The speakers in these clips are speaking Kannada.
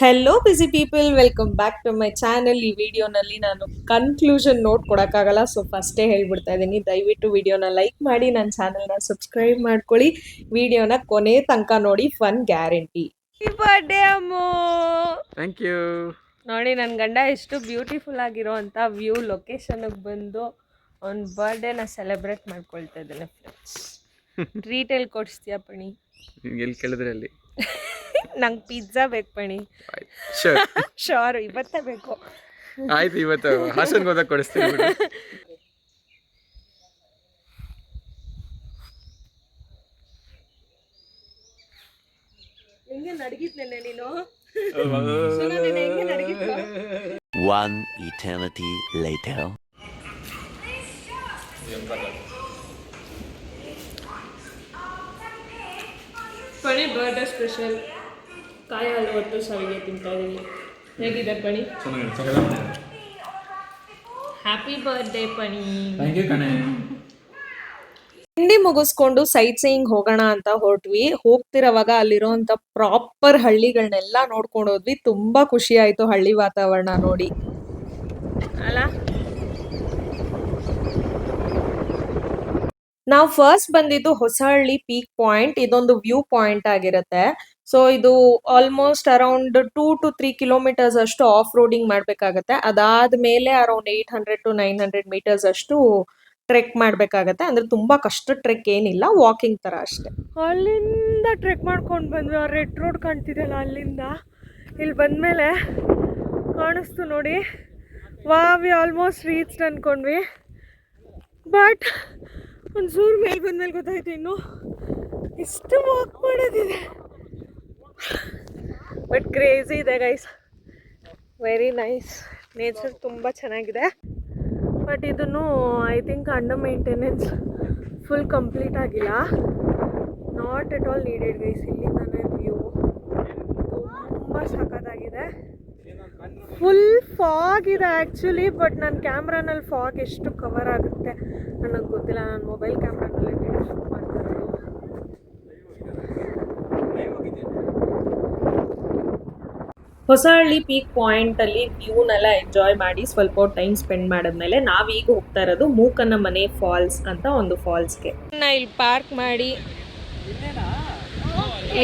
Hello busy people, welcome back to my channel. ಈ ವಿಡಿಯೋನಲ್ಲಿ ನಾನು ಕನ್ಕ್ಲೂಷನ್ ನೋಟ್ ಕೊಡೋಕ್ಕಾಗಲ್ಲ, ಸೊ ಫಸ್ಟೇ ಹೇಳ್ಬಿಡ್ತಾ ಇದ್ದೀನಿ. ದಯವಿಟ್ಟು ವಿಡಿಯೋನ ಲೈಕ್ ಮಾಡಿ, ನನ್ನ ಚಾನೆಲ್ನ ಸಬ್ಸ್ಕ್ರೈಬ್ ಮಾಡ್ಕೊಳ್ಳಿ, ವಿಡಿಯೋನ ಕೊನೆ ತನಕ ನೋಡಿ, fun guarantee. Birthday Ammu, thank you. ನೋಡಿ ನನ್ನ ಗಂಡ ಎಷ್ಟು ಬ್ಯೂಟಿಫುಲ್ ಆಗಿರೋ ಅಂತ ವ್ಯೂ ಲೊಕೇಶನ್ಗೆ ಬಂದು ಅವ್ನ ಬರ್ಡೇನ ಸೆಲೆಬ್ರೇಟ್ ಮಾಡ್ಕೊಳ್ತಾ ಇದ್ದಾನೆ. ಫ್ರೆಂಡ್ಸ್, ಟ್ರೀಟ್ ಎಲ್ಲಿ ಕೊಡಿಸ್ತೀಯ ಪಣಿ? ಎಲ್ಲಿ ಕೇಳಿದ್ರೆ ಅಲ್ಲಿ. ನಂಗೆ ಪಿಜ್ಜಾ ಬೇಕು ಪಣಿ. ಶೋರ್, ಇವತ್ತೇ ಬೇಕು. ಆಯ್ತು, ಇವತ್ತು ಹಾಸನ್ಗೆ ಹೋದಾಗ ಕೊಡಿಸ್ತೀನಿ. ಹೆಂಗೆ ನಡಗಿದ್ನೆ ನೀನು? One eternity later. Pani birthday special ಕಾಯಿ ಹಾಲು ಒಟ್ಟು ಸಾವಿಗೆ ತಿಂತಾ ಇದ್ದೀವಿ. ಹೇಗಿದೆ ಪಣಿ? ಹ್ಯಾಪಿ ಬರ್ಡೇ ಪಣಿ. ತಿಂಡಿ ಮುಗಿಸ್ಕೊಂಡು ಸೈಟ್ ಸೀಯಿಂಗ್ ಹೋಗೋಣ ಅಂತ ಹೊರಟ್ವಿ. ಹೋಗ್ತಿರೋವಾಗ ಅಲ್ಲಿರೋಂಥ ಪ್ರಾಪರ್ ಹಳ್ಳಿಗಳನ್ನೆಲ್ಲ ನೋಡ್ಕೊಂಡು ಹೋದ್ವಿ. ತುಂಬಾ ಖುಷಿ ಆಯ್ತು ಹಳ್ಳಿ ವಾತಾವರಣ ನೋಡಿ ಅಲ್ಲ. ನಾವು ಫಸ್ಟ್ ಬಂದಿದ್ದು ಹೊಸಹಳ್ಳಿ ಪೀಕ್ ಪಾಯಿಂಟ್. ಇದೊಂದು ವ್ಯೂ ಪಾಯಿಂಟ್ ಆಗಿರುತ್ತೆ. ಸೊ ಇದು ಆಲ್ಮೋಸ್ಟ್ ಅರೌಂಡ್ 2 to 3 ಕಿಲೋಮೀಟರ್ಸ್ ಅಷ್ಟು ಆಫ್ ರೋಡಿಂಗ್ ಮಾಡ್ಬೇಕಾಗತ್ತೆ. ಅದಾದ್ಮೇಲೆ ಅರೌಂಡ್ 800 to 900 ಮೀಟರ್ಸ್ ಅಷ್ಟು ಟ್ರೆಕ್ ಮಾಡ್ಬೇಕಾಗತ್ತೆ. ಅಂದ್ರೆ ತುಂಬಾ ಕಷ್ಟ ಟ್ರೆಕ್ ಏನಿಲ್ಲ, ವಾಕಿಂಗ್ ತರ ಅಷ್ಟೇ. ಅಲ್ಲಿಂದ ಟ್ರೆಕ್ ಮಾಡ್ಕೊಂಡು ಬಂದ್ವಿ. ಆ ರೆಡ್ ರೋಡ್ ಕಾಣ್ತಿದೆಯಲ್ಲ, ಅಲ್ಲಿಂದ ಇಲ್ಲಿ ಬಂದ್ಮೇಲೆ ಕಾಣಿಸ್ತು ನೋಡಿ. ವಿ ಆಲ್ಮೋಸ್ಟ್ ರೀಚ್ಡ್ ಅನ್ಕೊಂಡ್ವಿ. ಬಟ್ ಒಂದು ಸೂರು ಮೇಲೆ ಬಂದ್ಮೇಲೆ ಗೊತ್ತಾಯ್ತು ಇನ್ನು ಇಷ್ಟು ವಾಕ್ ಮಾಡೋದಿದೆ. ಬಟ್ ಕ್ರೇಜಿ ಇದೆ ಗೈಸ್, ವೆರಿ ನೈಸ್. ನೇಚರ್ ತುಂಬ ಚೆನ್ನಾಗಿದೆ. ಬಟ್ ಇದನ್ನು I think under maintenance, full complete ಆಗಿಲ್ಲ. Not at all needed guys. ಇಲ್ಲಿಂದನೇ ವ್ಯೂ ತುಂಬ ಸಖತ್ತಾಗಿದೆ. ಫುಲ್ ಫಾಗ್ ಇದೆ ಆ್ಯಕ್ಚುಲಿ, ಬಟ್ ನನ್ನ ಕ್ಯಾಮ್ರಾನಲ್ಲಿ ಫಾಗ್ ಎಷ್ಟು ಕವರ್ ಆಗುತ್ತೆ ನನಗೆ ಗೊತ್ತಿಲ್ಲ. ನಾನು ಮೊಬೈಲ್ ಕ್ಯಾಮ್ರಾನಲ್ಲೇ ವೀಡಿಯೋ ಶೂಟ್ ಮಾಡ್ತಾ ಇರೋದು. ಹೊಸಹಳ್ಳಿ ಪೀಕ್ ಪಾಯಿಂಟಲ್ಲಿ ವ್ಯೂನೆಲ್ಲ ಎಂಜಾಯ್ ಮಾಡಿ ಸ್ವಲ್ಪ ಟೈಮ್ ಸ್ಪೆಂಡ್ ಮಾಡಿದ್ಮೇಲೆ ನಾವೀಗ ಹೋಗ್ತಾ ಇರೋದು ಮೂಕನ ಮನೆ ಫಾಲ್ಸ್ ಅಂತ ಒಂದು ಫಾಲ್ಸ್ಗೆ. ಇಲ್ಲಿ ಪಾರ್ಕ್ ಮಾಡಿ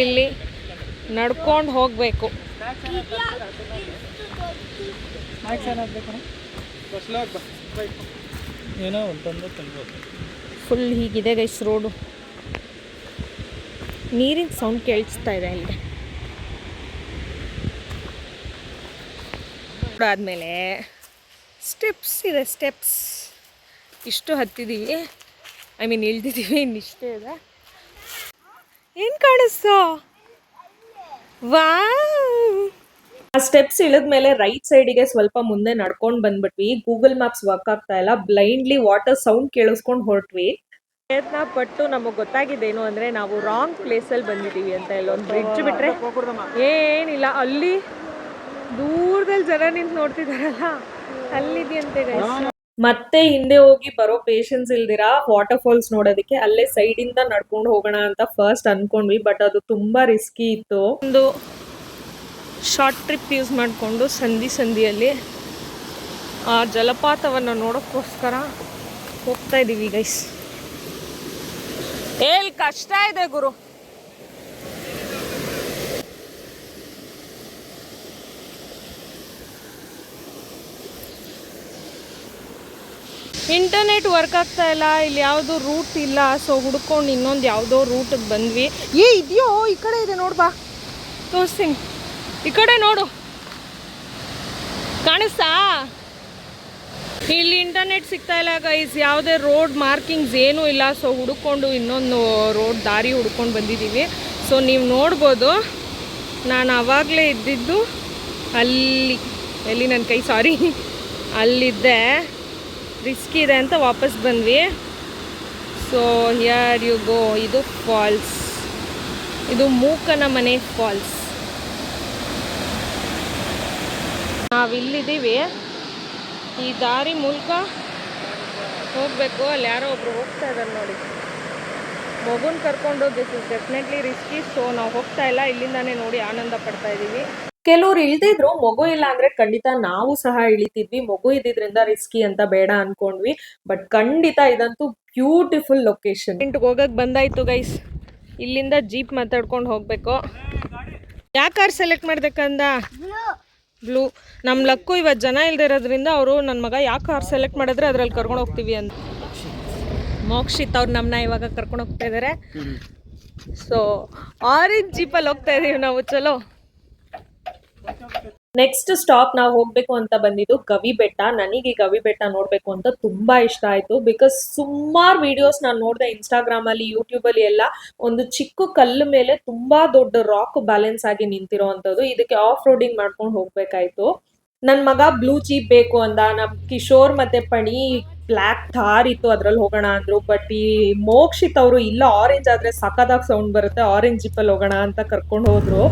ಇಲ್ಲಿ ನಡ್ಕೊಂಡು ಹೋಗಬೇಕು. ಫುಲ್ ಹೀಗಿದೆ ಗೈಸ್ ರೋಡು. ನೀರಿನ ಸೌಂಡ್ ಕೇಳಿಸ್ತಾ ಇದೆ ಇಲ್ಲಿ. ಆದಮೇಲೆ ಸ್ಟೆಪ್ಸ್ ಇದೆ. ಸ್ಟೆಪ್ಸ್ ಇಷ್ಟು ಹತ್ತಿದ್ದೀವಿ, ಐ ಮೀನ್ ಇಳ್ದಿದ್ದೀವಿ, ಇನ್ನಿಷ್ಟೇ ಇದೆ. ಏನು ಕಾಣಿಸ್ತಾ? ವಾವ್! ಆ ಸ್ಟೆಪ್ಸ್ ಇಳಿದ್ಮೇಲೆ ರೈಟ್ ಸೈಡಿಗೆ ಸ್ವಲ್ಪ ಮುಂದೆ ನಡ್ಕೊಂಡು ಬಂದ್ಬಿಟ್ವಿ. ಗೂಗಲ್ ಮ್ಯಾಪ್ಸ್ ವರ್ಕ್ ಆಗ್ತಾ ಇಲ್ಲ, ಬ್ಲೈಂಡ್ಲಿ ವಾಟರ್ ಸೌಂಡ್ ಕೇಳಿಸ್ಕೊಂಡು ಹೊರಟ್ವಿ. ಪ್ರಯತ್ನ ಪಟ್ಟು ನಮಗೆ ಗೊತ್ತಾಗಿದ್ದೇನು ಅಂದರೆ ನಾವು ರಾಂಗ್ ಪ್ಲೇಸಲ್ಲಿ ಬಂದಿದ್ದೀವಿ ಅಂತ. ಇಲ್ಲೊಂದು ಬ್ರಿಡ್ಜ್ ಬಿಟ್ಟರೆ ಏನಿಲ್ಲ. ಅಲ್ಲಿ ದೂರದಲ್ಲಿ ಜನ ನಿಂತು ನೋಡ್ತಿದಾರಲ್ಲ, ಅಲ್ಲಿದೆಯಂತೆ ಗೈಸ್. ಮತ್ತೆ ಹಿಂದೆ ಹೋಗಿ ಬರೋ ಪೇಷನ್ಸ್ ಇಲ್ದಿರಾ ವಾಟರ್ ಫಾಲ್ಸ್ ನೋಡೋದಕ್ಕೆ ಅಲ್ಲೇ ಸೈಡಿಂದ ನಡ್ಕೊಂಡು ಹೋಗೋಣ ಅಂತ ಫಸ್ಟ್ ಅನ್ಕೊಂಡ್ವಿ. ಬಟ್ ಅದು ತುಂಬಾ ರಿಸ್ಕಿ ಇತ್ತು. ಒಂದು ಶಾರ್ಟ್ ಟ್ರಿಪ್ ಯೂಸ್ ಮಾಡಿಕೊಂಡು ಸಂದಿಯಲ್ಲಿ ಆ ಜಲಪಾತವನ್ನು ನೋಡೋಕ್ಕೋಸ್ಕರ ಹೋಗ್ತಾ ಇದ್ದೀವಿ ಗೈಸ್. ಏಲ್ ಕಷ್ಟ ಇದೆ ಗುರು. ಇಂಟರ್ನೆಟ್ ವರ್ಕ್ ಆಗ್ತಾ ಇಲ್ಲ, ಇಲ್ಲಿ ಯಾವುದೋ ರೂಟ್ ಇಲ್ಲ. ಸೊ ಹುಡ್ಕೊಂಡು ಇನ್ನೊಂದು ಯಾವುದೋ ರೂಟಿಗೆ ಬಂದ್ವಿ. ಇದೆಯೋ ಈ ಕಡೆ ಇದೆ ನೋಡ್ಬಾ, ತೋರಿಸ್ತೀನಿ. ಈ ಕಡೆ ನೋಡು, ಕಾಣಿಸ್ತಾ? ಇಲ್ಲಿ ಇಂಟರ್ನೆಟ್ ಸಿಗ್ತಾ ಇಲ್ಲ ಗೈಸ್, ಯಾವುದೇ ರೋಡ್ ಮಾರ್ಕಿಂಗ್ಸ್ ಏನೂ ಇಲ್ಲ. ಸೊ ಹುಡ್ಕೊಂಡು ಇನ್ನೊಂದು ರೋಡ್ ದಾರಿ ಹುಡ್ಕೊಂಡು ಬಂದಿದ್ದೀವಿ. ಸೊ ನೀವು ನೋಡ್ಬೋದು, ನಾನು ಆವಾಗಲೇ ಇದ್ದಿದ್ದು ಎಲ್ಲಿ ನನ್ನ ಕೈ ಅಲ್ಲಿದ್ದೆ. ರಿಸ್ಕ್ ಇದೆ ಅಂತ ವಾಪಸ್ ಬಂದ್ವಿ. So here you go. ಇದು ಫಾಲ್ಸ್, ಇದು ಮೂಕನ ಮನೆ ಫಾಲ್ಸ್. ನಾವಿಲ್ಲಿದ್ದೀವಿ. ಈ ದಾರಿ ಮೂಲಕ ಹೋಗಬೇಕು. ಅಲ್ಲಿ ಯಾರೋ ಒಬ್ರು ಹೋಗ್ತಾ ಇದ್ದಾರೆ ನೋಡಿ, ಮಗುನ ಕರ್ಕೊಂಡು. This is definitely risky. So ನಾವು ಹೋಗ್ತಾ ಇಲ್ಲ, ಇಲ್ಲಿಂದಾನೇ ನೋಡಿ ಆನಂದ ಪಡ್ತಾ ಇದ್ದೀವಿ. ಕೆಲವ್ರು ಇಳ್ದಿದ್ರು, ಮಗು ಇಲ್ಲ ಅಂದ್ರೆ ಖಂಡಿತ ನಾವು ಸಹ ಇಳಿತಿದ್ವಿ. ಮಗು ಇದ್ದಿದ್ರಿಂದ ರಿಸ್ಕಿ ಅಂತ ಬೇಡ ಅನ್ಕೊಂಡ್ವಿ. ಬಟ್ ಖಂಡಿತ ಇದಂತೂ ಬ್ಯೂಟಿಫುಲ್ ಲೊಕೇಶನ್. ಹೋಗಕ್ ಬಂದಾಯ್ತು ಗೈಸ್. ಇಲ್ಲಿಂದ ಜೀಪ್ ಮಾತಾಡ್ಕೊಂಡು ಹೋಗ್ಬೇಕು. ಯಾವ ಕಾರ್ ಸೆಲೆಕ್ಟ್ ಮಾಡ್ಬೇಕಂದ? ಬ್ಲೂ. ನಮ್ಮ ಲಕ್ಕು ಇವತ್ತು ಜನ ಇಲ್ದಿರೋದ್ರಿಂದ ಅವರು ನನ್ನ ಮಗ ಯಾವ ಕಾರ್ ಸೆಲೆಕ್ಟ್ ಮಾಡಿದ್ರೆ ಅದ್ರಲ್ಲಿ ಕರ್ಕೊಂಡು ಹೋಗ್ತೀವಿ ಅಂತ. ಮೋಕ್ಷಿತ್ ಅವ್ರು ನಮ್ಮನ್ನ ಇವಾಗ ಕರ್ಕೊಂಡು ಹೋಗ್ತಾ ಇದ್ದಾರೆ. ಸೊ ಆರೆಂಜ್ ಜೀಪಲ್ಲಿ ಹೋಗ್ತಾ ಇದೀವಿ ನಾವು. ಚಲೋ. ನೆಕ್ಸ್ಟ್ ಸ್ಟಾಪ್ ನಾವು ಹೋಗ್ಬೇಕು ಅಂತ ಬಂದಿದ್ದು ಗವಿ ಬೆಟ್ಟ. ನನಗೆ ಈ ಗವಿ ಬೆಟ್ಟ ನೋಡ್ಬೇಕು ಅಂತ ತುಂಬಾ ಇಷ್ಟ ಆಯ್ತು. ಬಿಕಾಸ್ ಸುಮಾರು ವಿಡಿಯೋಸ್ ನಾನು ನೋಡಿದೆ ಇನ್ಸ್ಟಾಗ್ರಾಮ್ ಅಲ್ಲಿ, ಯೂಟ್ಯೂಬ್ ಅಲ್ಲಿ ಎಲ್ಲ. ಒಂದು ಚಿಕ್ಕ ಕಲ್ಲು ಮೇಲೆ ತುಂಬಾ ದೊಡ್ಡ ರಾಕ್ ಬ್ಯಾಲೆನ್ಸ್ ಆಗಿ ನಿಂತಿರೋ ಅಂತದ್ದು. ಇದಕ್ಕೆ ಆಫ್ ರೋಡಿಂಗ್ ಮಾಡ್ಕೊಂಡು ಹೋಗ್ಬೇಕಾಯ್ತು. ನನ್ ಮಗ ಬ್ಲೂ ಜೀಪ್ ಬೇಕು ಅಂದ. ನಮ್ ಕಿಶೋರ್ ಮತ್ತೆ ಪಣಿ ಬ್ಲ್ಯಾಕ್ ಥಾರ್ ಇತ್ತು, ಅದ್ರಲ್ಲಿ ಹೋಗೋಣ ಅಂದ್ರು. ಬಟ್ ಈ ಮೋಕ್ಷಿತ್ ಅವರು ಇಲ್ಲ, ಆರೆಂಜ್ ಆದ್ರೆ ಸಖತ್ತಾಗಿ ಸೌಂಡ್ ಬರುತ್ತೆ, ಆರೆಂಜ್ ಜೀಪಲ್ಲಿ ಹೋಗೋಣ ಅಂತ ಕರ್ಕೊಂಡು ಹೋದ್ರು.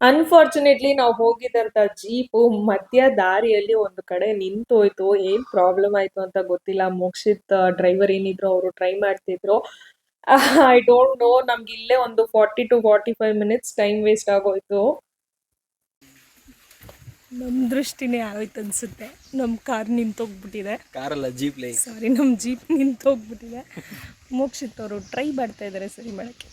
ಅನ್ಫಾರ್ಚುನೇಟ್ಲಿ ನಾವು ಹೋಗಿದ್ದಂತ ಜೀಪು ಮಧ್ಯ ದಾರಿಯಲ್ಲಿ ಒಂದು ಕಡೆ ನಿಂತೋಯ್ತು. ಏನ್ ಪ್ರಾಬ್ಲಮ್ ಆಯ್ತು ಅಂತ ಗೊತ್ತಿಲ್ಲ. ಮೋಕ್ಷಿತ್ ಡ್ರೈವರ್ ಏನಿದ್ರು ಅವರು ಟ್ರೈ ಮಾಡ್ತಿದ್ರು. I don't know. ನಮ್ಗೆ ಇಲ್ಲೇ ಒಂದು 40 to 45 minutes ಟೈಮ್ ವೇಸ್ಟ್ ಆಗೋಯ್ತು. ನಮ್ಮ ದೃಷ್ಟಿನೇ ಆಗೋಯ್ತು ಅನ್ಸುತ್ತೆ. ನಮ್ಮ ಕಾರ್ ನಿಂತೋಗ್ಬಿಟ್ಟಿದೆ. ಕಾರಲ್ಲ, ಜೀಪ್. ಸಾರಿ, ನಮ್ಮ ಜೀಪ್ ನಿಂತೋಗ್ಬಿಟ್ಟಿದೆ. ಮೋಕ್ಷಿತ್ ಅವರು ಟ್ರೈ ಮಾಡ್ತಾ ಇದ್ದಾರೆ ಸರಿ ಮಾಡಕ್ಕೆ.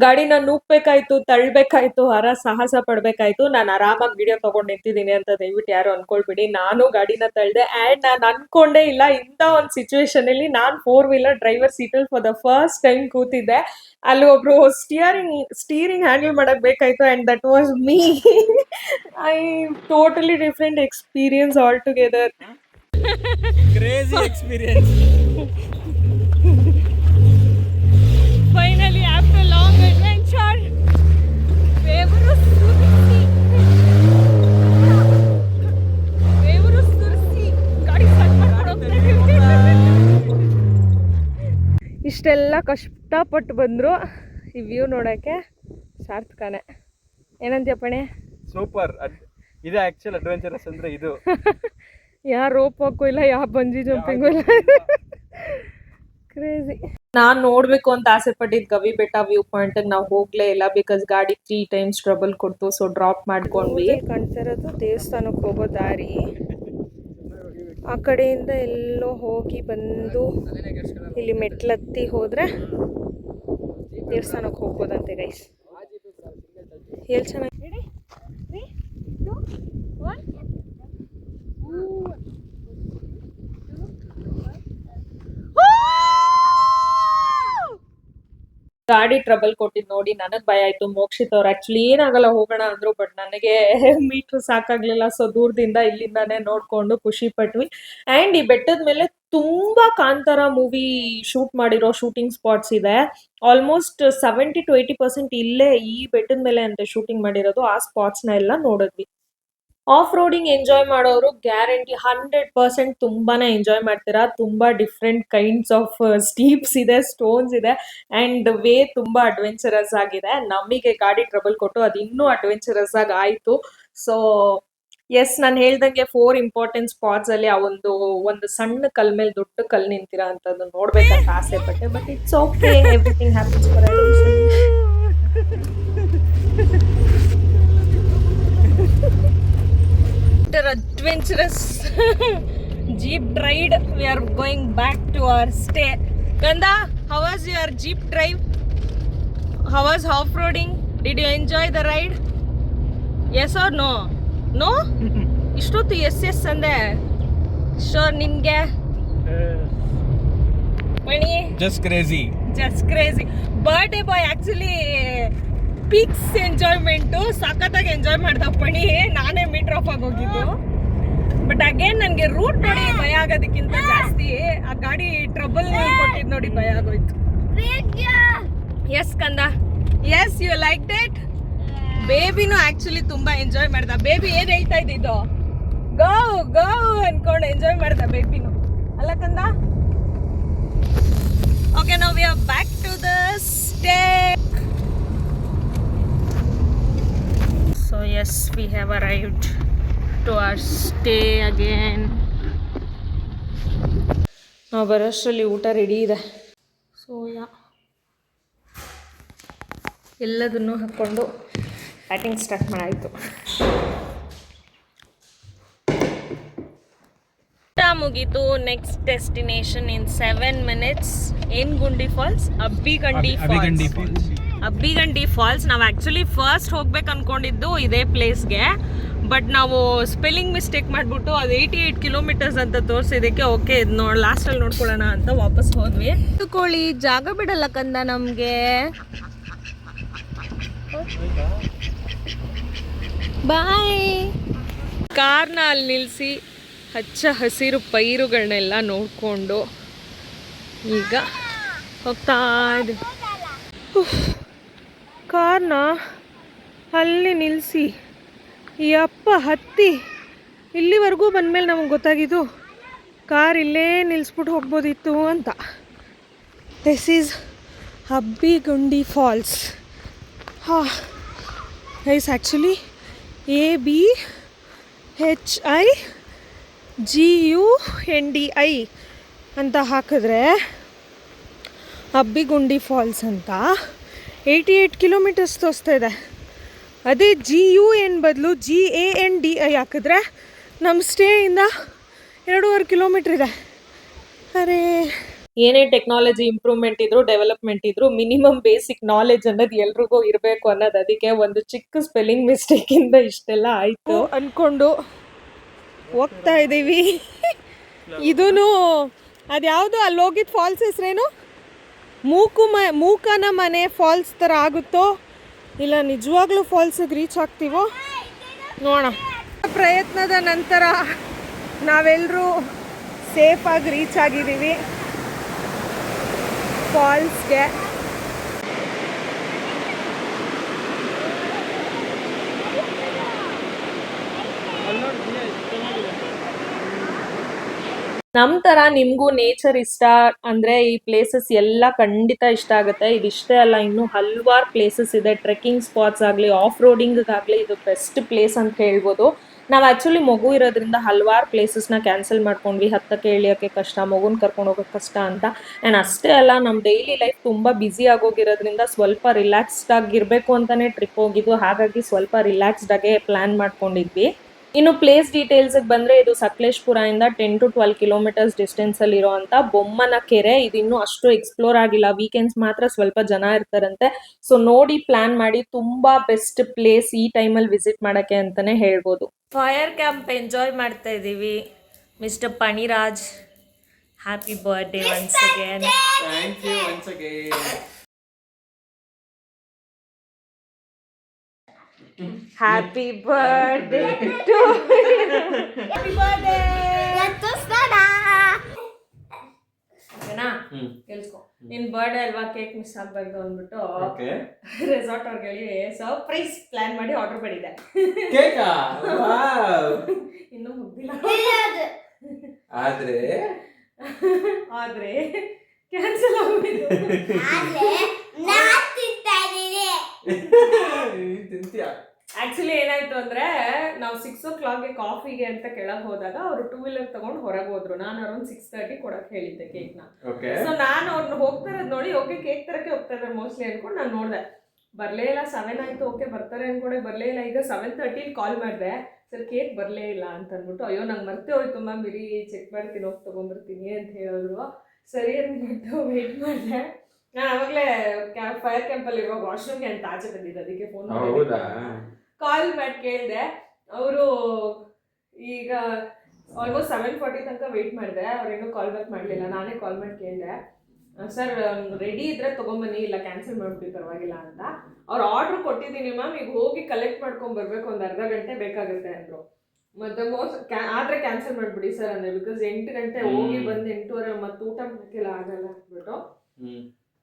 ಗಾಡಿನ ನೂಕ್ಬೇಕಾಯ್ತು, ತಳ್ಬೇಕಾಯ್ತು, ಸಾಹಸ ಪಡ್ಬೇಕಾಯ್ತು. ನಾನು ಆರಾಮಾಗಿ ವಿಡಿಯೋ ತಗೊಂಡು ನಿಂತಿದ್ದೀನಿ ಅಂತ ದಯವಿಟ್ಟು ಯಾರು ಅನ್ಕೊಳ್ಬಿಡಿ. ನಾನು ಗಾಡಿನ ತಳ್ದೆ. ಆ್ಯಂಡ್ ನಾನು ಅನ್ಕೊಂಡೇ ಇಲ್ಲ ಇಂಥ ಒಂದು ಸಿಚುವೇಶನ್ ಅಲ್ಲಿ ನಾನು 4-wheeler ಡ್ರೈವರ್ ಸೀಟಲ್ಲಿ ಫಾರ್ ದ ಫಸ್ಟ್ ಟೈಮ್ ಕೂತಿದ್ದೆ. ಅಲ್ಲಿ ಒಬ್ರು ಸ್ಟೀರಿಂಗ್ ಹ್ಯಾಂಡಲ್ ಮಾಡಕ್ ಬೇಕಾಯ್ತು. And that was me. I totally different experience all together. Crazy experience. Finally, after long adventure, ಬೇವರು ಸುರಿಸಿ ಗಾಡಿ ಸ್ಟಾರ್ಟ್ ಮಾಡ್ಕೊಂಡು ಹೋಗ್ತಾ ಇದೀವಿ. ಇಷ್ಟೆಲ್ಲ ಕಷ್ಟಪಟ್ಟು ಬಂದ್ರು ಈ ವ್ಯೂ ನೋಡಕ್ಕೆ ಸಾರ್ಥಕನೇ. ಏನಂತೀಯಪ್ಪಣೆ? ಸೂಪರ್. ಇದೆ ಆಕ್ಚುಲ್ ಅಡ್ವೆಂಚರಸ್ ಅಂದ್ರೆ ಇದು. ಯಾ ರೋಪ್ ಹಾಕೋ ಇಲ್ಲ, ಯಾ ಬಂಜಿ ಜಂಪಿಂಗು ಇಲ್ಲ. ಕ್ರೇಜಿ. ನಾನ್ ನೋಡ್ಬೇಕು ಅಂತ ಆಸೆ ಪಟ್ಟಿದ್ ಗವಿ ಬೆಟ್ಟ ವ್ಯೂ ಪಾಯಿಂಟ್ ನಾವು ಹೋಗ್ಲೇ ಇಲ್ಲ. ಬಿಕಾಸ್ ಗಾಡಿ 3 times ಟ್ರಬಲ್ ಕೊಡ್ತು. ಸೊ ಡ್ರಾಪ್ ಮಾಡ್ಕೊಂಡ್ವಿ. ಕಾಣ್ತಿರೋದು ದೇವಸ್ಥಾನಕ್ಕೆ ಹೋಗೋ ದಾರಿ. ಆ ಕಡೆಯಿಂದ ಎಲ್ಲೋ ಹೋಗಿ ಬಂದು ಇಲ್ಲಿ ಮೆಟ್ಲತ್ತಿ ಹೋದ್ರೆ ದೇವಸ್ಥಾನಕ್ಕೆ ಹೋಗ್ಬೋದಂತೆ ಗೈಸ್. ಎಲ್ಲಿ ಚೆನ್ನಾಗಿ. ಗಾಡಿ ಟ್ರಬಲ್ ಕೊಟ್ಟಿದ್ ನೋಡಿ ನನಗ್ ಭಯ ಆಯ್ತು. ಮೋಕ್ಷಿತ್ ಅವ್ರು ಆಕ್ಚುಲಿ ಏನಾಗಲ್ಲ ಹೋಗೋಣ ಅಂದ್ರು. ಬಟ್ ನನಗೆ ಮೀಟರ್ ಸಾಕಾಗ್ಲಿಲ್ಲ. ಸೊ ದೂರದಿಂದ ಇಲ್ಲಿಂದಾನೇ ನೋಡ್ಕೊಂಡು ಖುಷಿ ಪಟ್ವಿ. ಅಂಡ್ ಈ ಬೆಟ್ಟದ ಮೇಲೆ ತುಂಬಾ ಕಾಂತಾರ ಮೂವಿ ಶೂಟ್ ಮಾಡಿರೋ ಶೂಟಿಂಗ್ ಸ್ಪಾಟ್ಸ್ ಇದೆ. ಆಲ್ಮೋಸ್ಟ್ 70 to 80% ಇಲ್ಲೇ ಈ ಬೆಟ್ಟದ ಮೇಲೆ ಅಂತೆ ಶೂಟಿಂಗ್ ಮಾಡಿರೋದು. ಆ ಸ್ಪಾಟ್ಸ್ ನ ಎಲ್ಲ ನೋಡಿದ್ವಿ. ಆಫ್ ರೋಡಿಂಗ್ ಎಂಜಾಯ್ ಮಾಡೋರು ಗ್ಯಾರಂಟಿ 100% ತುಂಬಾನೇ ಎಂಜಾಯ್ ಮಾಡ್ತೀರಾ. ತುಂಬಾ ಡಿಫ್ರೆಂಟ್ ಕೈಂಡ್ಸ್ ಆಫ್ ಸ್ಟೀಪ್ಸ್ ಇದೆ, ಸ್ಟೋನ್ಸ್ ಇದೆ, ಅಂಡ್ ವೇ ತುಂಬಾ ಅಡ್ವೆಂಚರಸ್ ಆಗಿದೆ. ನಮಗೆ ಗಾಡಿ ಟ್ರಬಲ್ ಕೊಟ್ಟು ಅದು ಇನ್ನೂ ಅಡ್ವೆಂಚರಸ್ ಆಗಿ ಆಯ್ತು. ಸೊ ಎಸ್, ನಾನು ಹೇಳ್ದಂಗೆ 4 ಇಂಪಾರ್ಟೆಂಟ್ ಸ್ಪಾಟ್ಸ್ ಅಲ್ಲಿ ಆ ಒಂದು ಸಣ್ಣ ಕಲ್ ಮೇಲೆ ದೊಡ್ಡ ಕಲ್ ನಿಂತಿರೋ ಅಂತದ್ದು ನೋಡ್ಬೇಕಂತ ಆಸೆ ಪಟ್ಟೆ. But it's okay, everything happens for a reason. After adventurous jeep ride, we are going back to our stay. Ganda, how was your jeep drive? How was off-roading? Did you enjoy the ride? Yes or no? No? ಇಷ್ಟೊತ್ತು ಎಸ್ ಅಂದೆ. ಶೋರ್ ನಿನ್ಗೆ? Mani? Just crazy. Birthday boy actually peaks enjoyment ಸಖತ್ತಾಗಿ ಎಂಜಾಯ್ ಮಾಡ್ದ ಪಣಿ. ನಾನೇ ಮೀಟರ್ ಆಫ್ ಆಗಿ ಹೋಗಿದ್ದು. ಬಟ್ ಅಗೇನ್ ನನಗೆ ರೂಟ್ ನೋಡಿ ಭಯ ಆಗೋದಕ್ಕಿಂತ ಜಾಸ್ತಿ ಆ ಗಾಡಿ ಟ್ರಬಲ್ ಕೊಟ್ಟಿದ್ ನೋಡಿ ಭಯ ಆಗೋಯ್ತು. ಎಸ್ ಕಂದ, ಎಸ್ ಯು ಲೈಕ್ ದಟ್. ಬೇಬಿನೂ ಆಕ್ಚುಲಿ ತುಂಬಾ ಎಂಜಾಯ್ ಮಾಡ್ದ. ಬೇಬಿ ಏನ್ ಹೇಳ್ತಾ ಇದ್ದಿದ್ದು, ಗೋ ಗೋ ಅನ್ಕೊಂಡು ಎಂಜಾಯ್ ಮಾಡ್ದ ಬೇಬಿನು, ಅಲ್ಲ ಕಂದ? Okay, now we are back to the stay. So yes, we have arrived to our stay again. ನಾವು ಬರೋಷ್ಟರಲ್ಲಿ ಊಟ ರೆಡಿ ಇದೆ. ಸೊ ಎಲ್ಲದನ್ನು ಹಾಕ್ಕೊಂಡು ಪ್ಯಾಕಿಂಗ್ ಸ್ಟಾರ್ಟ್ ಮಾಡಾಯಿತು. ಊಟ ಮುಗೀತು. ನೆಕ್ಸ್ಟ್ ಡೆಸ್ಟಿನೇಷನ್ ಇನ್ 7 minutes. ಏನ್ ಗುಂಡಿ ಫಾಲ್ಸ್? ಅಬ್ಬಿಗಂಡಿ ಫಾಲ್ಸ್. ಅಬ್ಬಿಗಂಡಿ ಫಾಲ್ಸ್. ನಾವು ಆ್ಯಕ್ಚುಲಿ ಫಸ್ಟ್ ಹೋಗ್ಬೇಕು ಅನ್ಕೊಂಡಿದ್ದು ಇದೇ ಪ್ಲೇಸ್ಗೆ, ಬಟ್ ನಾವು ಸ್ಪೆಲ್ಲಿಂಗ್ ಮಿಸ್ಟೇಕ್ ಮಾಡಿಬಿಟ್ಟು ಅದು 88 kilometers ಅಂತ ತೋರಿಸಿದ್ದಕ್ಕೆ ಓಕೆ ಇದು ಲಾಸ್ಟಲ್ಲಿ ನೋಡ್ಕೊಳ್ಳೋಣ ಅಂತ ವಾಪಸ್ ಹೋದ್ವಿ. ತಗೊಳ್ಳಿ, ಜಾಗ ಬಿಡಲ್ಲ ಕಂದ ನಮಗೆ. ಬಾಯ್. ಕಾರ್ನ ಅಲ್ಲಿ ನಿಲ್ಲಿಸಿ ಹಚ್ಚ ಹಸಿರು ಪೈರುಗಳನ್ನೆಲ್ಲ ನೋಡಿಕೊಂಡು ಈಗ ಹೋಗ್ತಾ ಇದ್ದೀವಿ. ಕಾರ್ನ ಅಲ್ಲಿ ನಿಲ್ಲಿಸಿ ಯಪ್ಪ ಹತ್ತಿ ಇಲ್ಲಿವರೆಗೂ ಬಂದಮೇಲೆ ನಮಗೆ ಗೊತ್ತಾಗಿದ್ದು ಕಾರ್ ಇಲ್ಲೇ ನಿಲ್ಲಿಸ್ಬಿಟ್ಟು ಹೋಗ್ಬೋದಿತ್ತು ಅಂತ. This is Abbigundi falls. Is actually ABHIGUNDI ಅಂತ ಹಾಕಿದ್ರೆ ಅಬ್ಬಿಗುಂಡಿ ಫಾಲ್ಸ್ ಅಂತ 88 kilometers ತೋರಿಸ್ತಾ ಇದೆ. ಅದೇ GUN ಬದಲು GANDI ಹಾಕಿದ್ರೆ ನಮ್ಮ ಸ್ಟೇಯಿಂದ 2.5 kilometer ಇದೆ. ಅರೇ, ಏನೇ ಟೆಕ್ನಾಲಜಿ ಇಂಪ್ರೂವ್ಮೆಂಟ್ ಇದ್ರು ಡೆವಲಪ್ಮೆಂಟ್ ಇದ್ರು ಮಿನಿಮಮ್ ಬೇಸಿಕ್ ನಾಲೆಜ್ ಅನ್ನೋದು ಎಲ್ರಿಗೂ ಇರಬೇಕು ಅನ್ನೋದು. ಅದಕ್ಕೆ ಒಂದು ಚಿಕ್ಕ ಸ್ಪೆಲ್ಲಿಂಗ್ ಮಿಸ್ಟೇಕಿಂದ ಇಷ್ಟೆಲ್ಲ ಆಯಿತು ಅಂದ್ಕೊಂಡು ಹೋಗ್ತಾ ಇದ್ದೀವಿ. ಇದೂ ಅದ್ಯಾವುದು ಅಲ್ಲಿ ಹೋಗಿದ್ದು ಫಾಲ್ಸ್ ಹೆಸ್ರೇನು? ಮೂಕನ ಮನೆ ಫಾಲ್ಸ್ ಥರ ಆಗುತ್ತೋ ಇಲ್ಲ ನಿಜವಾಗ್ಲೂ ಫಾಲ್ಸಿಗೆ ರೀಚ್ ಆಗ್ತೀವೋ ನೋಡೋಣ. ಪ್ರಯತ್ನದ ನಂತರ ನಾವೆಲ್ಲರೂ ಸೇಫಾಗಿ ರೀಚ್ ಆಗಿದ್ದೀವಿ ಫಾಲ್ಸ್ಗೆ. ನಮ್ಮ ಥರ ನಿಮಗೂ ನೇಚರ್ ಇಷ್ಟ ಅಂದರೆ ಈ ಪ್ಲೇಸಸ್ ಎಲ್ಲ ಖಂಡಿತ ಇಷ್ಟ ಆಗುತ್ತೆ. ಇದಿಷ್ಟೇ ಅಲ್ಲ, ಇನ್ನೂ ಹಲವಾರು ಪ್ಲೇಸಸ್ ಇದೆ. ಟ್ರೆಕ್ಕಿಂಗ್ ಸ್ಪಾಟ್ಸ್ ಆಗಲಿ, ಆಫ್ ರೋಡಿಂಗ್ಗಾಗಲಿ ಇದು ಬೆಸ್ಟ್ ಪ್ಲೇಸ್ ಅಂತ ಹೇಳ್ಬೋದು. ನಾವು ಆ್ಯಕ್ಚುಲಿ ಮಗು ಇರೋದ್ರಿಂದ ಹಲವಾರು ಪ್ಲೇಸಸ್ನ ಕ್ಯಾನ್ಸಲ್ ಮಾಡ್ಕೊಂಡ್ವಿ. ಹತ್ತಕ್ಕೆ ಇಳಿಯೋಕ್ಕೆ ಕಷ್ಟ, ಮಗುನ ಕರ್ಕೊಂಡು ಹೋಗೋಕ್ಕೆ ಕಷ್ಟ ಅಂತ. ಆ್ಯಂಡ್ ಅಷ್ಟೇ ಅಲ್ಲ, ನಮ್ಮ ಡೈಲಿ ಲೈಫ್ ತುಂಬ ಬ್ಯುಸಿ ಆಗೋಗಿರೋದ್ರಿಂದ ಸ್ವಲ್ಪ ರಿಲ್ಯಾಕ್ಸ್ಡ್ ಆಗಿರಬೇಕು ಅಂತಲೇ ಟ್ರಿಪ್ ಹೋಗಿದ್ದು. ಹಾಗಾಗಿ ಸ್ವಲ್ಪ ರಿಲ್ಯಾಕ್ಸ್ಡ್ ಆಗೇ ಪ್ಲ್ಯಾನ್ ಮಾಡ್ಕೊಂಡಿದ್ವಿ. ಇನ್ನು ಪ್ಲೇಸ್ ಡೀಟೇಲ್ಸ್ಗೆ ಬಂದರೆ ಇದು ಸಕಲೇಶ್ಪುರದಿಂದ 10 to 12 kilometers ಡಿಸ್ಟೆನ್ಸಲ್ಲಿ ಇರೋವಂಥ ಬೊಮ್ಮನ ಕೆರೆ. ಇದಿನ್ನೂ ಅಷ್ಟು ಎಕ್ಸ್ಪ್ಲೋರ್ ಆಗಿಲ್ಲ. ವೀಕೆಂಡ್ಸ್ ಮಾತ್ರ ಸ್ವಲ್ಪ ಜನ ಇರ್ತಾರಂತೆ. ಸೊ ನೋಡಿ ಪ್ಲ್ಯಾನ್ ಮಾಡಿ. ತುಂಬ ಬೆಸ್ಟ್ ಪ್ಲೇಸ್ ಈ ಟೈಮಲ್ಲಿ ವಿಸಿಟ್ ಮಾಡೋಕ್ಕೆ ಅಂತಲೇ ಹೇಳ್ಬೋದು. ಫೈರ್ ಕ್ಯಾಂಪ್ ಎಂಜಾಯ್ ಮಾಡ್ತಾ ಇದ್ದೀವಿ. Mister Paniraj, happy birthday once again. Thank you once again. Happy birthday to you. Happy birthday. ಓಕೆನಾ? ಕೇಳಿಸ್ಕೊ. ನಿನ್ ಬರ್ಡೇ ಅಲ್ವಾ, ಕೇಕ್ ಮಿಸ್ ಆಗ್ಬಾರ್ದು ಅಂದ್ಬಿಟ್ಟು ರೆಸಾರ್ಟ್ ಅವ್ರಿಗೆ ಹೇಳಿ ಸರ್ಪ್ರೈಸ್ ಪ್ಲಾನ್ ಮಾಡಿ ಆರ್ಡರ್ ಮಾಡಿದ್ದೆ. ಕೇಕಾ? ವಾವ್. ಇನ್ನೂ ಮುಗ್ದಿಲ್ಲ. ಆದ್ರೆ ಕ್ಯಾನ್ಸಲ್ ಆಗ್ಬಿಟ್ಟು ಆಕ್ಚುಲಿ ಏನಾಯ್ತು ಅಂದ್ರೆ, ನಾವು 6 o'clock ಕಾಫಿಗೆ ಅಂತ ಕೆಳಗೆ ಹೋದಾಗ ಅವರು 2-wheeler ತಗೊಂಡು ಹೊರಗೆ ಹೋದ್ರು. ನಾನು ಅರೌಂಡ್ 6:30 ಕೊಡಕ್ಕೆ ಹೇಳಿದ್ದೆ ಕೇಕ್ನ. ಸೊ ನಾನು ಅವ್ರನ್ನ ಹೋಗ್ತಾ ಇರೋದು ನೋಡಿ ಓಕೆ ಕೇಕ್ ತರಕ್ಕೆ ಹೋಗ್ತಾ ಇದ್ದಾರೆ ಮೋಸ್ಟ್ಲಿ ಅನ್ಕೊಂಡು ನಾನು ನೋಡಿದೆ. ಬರಲೇ ಇಲ್ಲ. 7 ಆಯಿತು, ಓಕೆ ಬರ್ತಾರೆ ಅಂದ್ಕೊಂಡೆ, ಬರಲೇ ಇಲ್ಲ. ಈಗ 7:30 ಕಾಲ್ ಮಾಡಿದೆ, ಸರ್ ಕೇಕ್ ಬರಲೇ ಇಲ್ಲ ಅಂತ ಅಂದ್ಬಿಟ್ಟು. ಅಯ್ಯೋ ನಂಗೆ ಮರ್ತೇ ಹೋಯ್ತು ಮ್ಯಾಮ್, ಬಿಡಿ ಚೆಕ್ ಮಾಡ್ತೀನಿ, ಹೋಗಿ ತೊಗೊಂಬರ್ತೀನಿ ಅಂತ ಹೇಳಿದ್ರು. ಸರಿ ಅಂದ್ಬಿಟ್ಟು ವೆಯ್ಟ್ ಮಾಡಿದೆ. ನಾನು ಆವಾಗಲೇ ಫೈರ್ ಕ್ಯಾಂಪಲ್ಲಿ ಇರೋ ವಾಶ್ರೂಮ್ಗೆ ಅಂತ ಆಚೆ ಬಂದಿದ್ದೆ. ಅದಕ್ಕೆ ಫೋನ್ ಕಾಲ್ ಮಾಡಿ ಕೇಳಿದೆ. ಅವರು ಈಗ ಆಲ್ಮೋಸ್ಟ್ 7:40 ತನಕ ವೆಯ್ಟ್ ಮಾಡಿದೆ. ಅವ್ರೇನೂ ಕಾಲ್ ಬ್ಯಾಕ್ ಮಾಡಲಿಲ್ಲ. ನಾನೇ ಕಾಲ್ ಮಾಡಿ ಕೇಳಿದೆ, ಸರ್ ರೆಡಿ ಇದ್ರೆ ತೊಗೊಂಬನ್ನಿ, ಇಲ್ಲ ಕ್ಯಾನ್ಸಲ್ ಮಾಡಿಬಿಟ್ಟು ಪರವಾಗಿಲ್ಲ ಅಂತ. ಅವ್ರು ಆರ್ಡ್ರ್ ಕೊಟ್ಟಿದ್ದೀನಿ ಮ್ಯಾಮ್, ಈಗ ಹೋಗಿ ಕಲೆಕ್ಟ್ ಮಾಡ್ಕೊಂಡು ಬರಬೇಕು, ಒಂದು ಅರ್ಧ ಗಂಟೆ ಬೇಕಾಗುತ್ತೆ ಅಂದರು. ಮತ್ತು ಆದರೆ ಕ್ಯಾನ್ಸಲ್ ಮಾಡಿಬಿಡಿ ಸರ್ ಅಂದರೆ, ಬಿಕಾಸ್ 8 ಗಂಟೆ ಹೋಗಿ ಬಂದು 8:30 ಮತ್ತು ಊಟ ಮಾಡೋಕ್ಕೆಲ್ಲ ಆಗಲ್ಲ ಅಂದ್ಬಿಟ್ಟು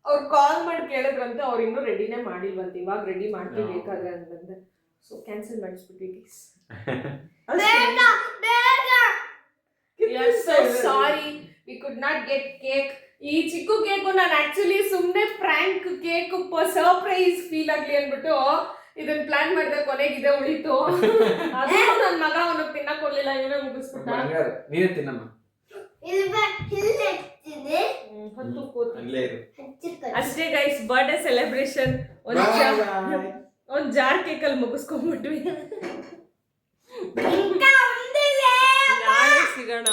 ಅವ್ರು ಕಾಲ್ ಮಾಡಿ ಕೇಳಿದ್ರಂತೆ, ಅವ್ರು ಇನ್ನೂ ರೆಡಿನೇ ಮಾಡಿಲ್ವಂತೆ, ಇವಾಗ ರೆಡಿ ಮಾಡ್ತೀವಿ ಬೇಕಾದ್ರೆ ಅಂತಂದ್ರೆ. ಸೊ ಕ್ಯಾನ್ಸಲ್ ಮಾಡಿಸ್ಬಿಟ್ವಿ guys. So sorry, we could not get cake. ಈ ಚಿಕ್ಕ ಕೇಕು ನಾನು ಆಕ್ಚುಲಿ ಸುಮ್ಮನೆ ಫ್ರ್ಯಾಂಕ್ ಕೇಕ್ ಸರ್ಪ್ರೈಸ್ ಫೀಲ್ ಆಗ್ಲಿ ಅಂದ್ಬಿಟ್ಟು ಇದನ್ನ ಪ್ಲಾನ್ ಮಾಡಿದೆ, ಕೊನೆಗೆ ಇದೆ ಉಳಿತು. ಅದು ನನ್ನ ಮಗ ಅವನಿಗೆ ತಿನ್ನಕ್ ಕೊಡ್ಲಿಲ್ಲ, ಇವನೇ ಮುಗಿಸ್ಬಿಟ್ಟ. ನೀನೇ ತಿನ್ನಮ್ಮ. ಅಷ್ಟೇ ಗೈಸ್, ಬರ್ಡೇ ಸೆಲೆಬ್ರೇಷನ್ ಒಂದ್ ಜಾರ್ ಕೇಕ್ ಅಲ್ಲಿ ಮುಗಿಸ್ಕೊಂಡ್ಬಿಟ್ವಿ. ನಾಳೆ ಸಿಗೋಣ.